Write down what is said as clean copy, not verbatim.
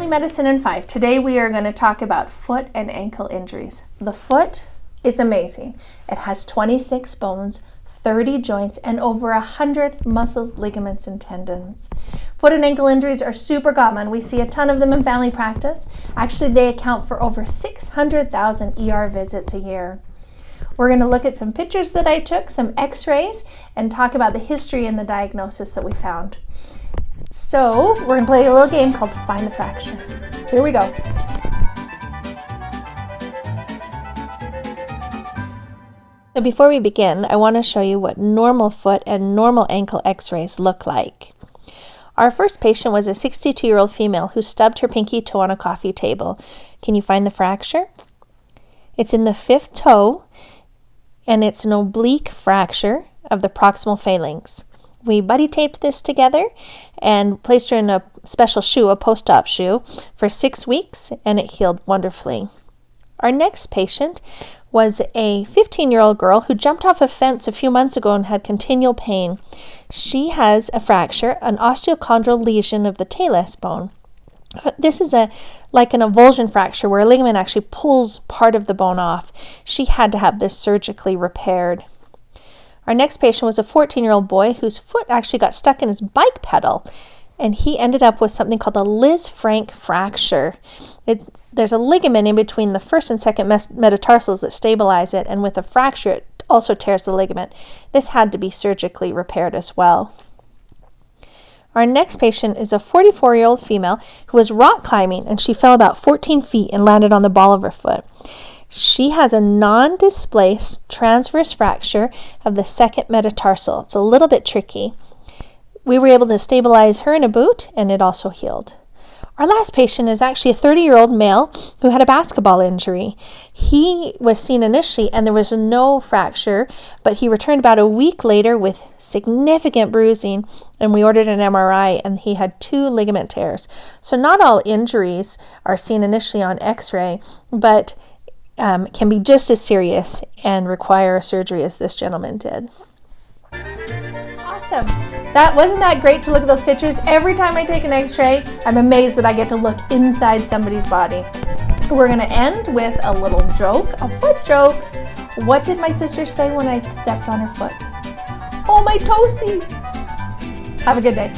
Family Medicine in 5. Today we are going to talk about foot and ankle injuries. The foot is amazing. It has 26 bones, 30 joints, and over 100 muscles, ligaments, and tendons. Foot and ankle injuries are super common. We see a ton of them in family practice. Actually, they account for over 600,000 ER visits a year. We're going to look at some pictures that I took, some x-rays, and talk about the history and the diagnosis that we found. So we're going to play a little game called Find the Fracture. Here we go. So before we begin, I want to show you what normal foot and normal ankle x-rays look like. Our first patient was a 62-year-old female who stubbed her pinky toe on a coffee table. Can you find the fracture? It's in the 5th toe, and it's an oblique fracture of the proximal phalanx. We buddy taped this together and placed her in a special shoe, a post-op shoe, for 6 weeks, and it healed wonderfully. Our next patient was a 15-year-old girl who jumped off a fence a few months ago and had continual pain. She has a fracture, an osteochondral lesion of the talus bone. This is like an avulsion fracture where a ligament actually pulls part of the bone off. She had to have this surgically repaired. Our next patient was a 14-year-old boy whose foot actually got stuck in his bike pedal, and he ended up with something called a Lis-Frank fracture. There's a ligament in between the first and second metatarsals that stabilize it, and with a fracture, it also tears the ligament. This had to be surgically repaired as well. Our next patient is a 44-year-old female who was rock climbing, and she fell about 14 feet and landed on the ball of her foot. She has a non-displaced transverse fracture of the second metatarsal. It's a little bit tricky. We were able to stabilize her in a boot, and it also healed. Our last patient is actually a 30-year-old male who had a basketball injury. He was seen initially, and there was no fracture, but he returned about a week later with significant bruising, and we ordered an MRI, and he had 2 ligament tears. So not all injuries are seen initially on x-ray, but can be just as serious and require surgery as this gentleman did. Awesome. Wasn't that great to look at those pictures? Every time I take an x-ray, I'm amazed that I get to look inside somebody's body. We're going to end with a little joke, a foot joke. What did my sister say when I stepped on her foot? Oh, my toesies. Have a good day.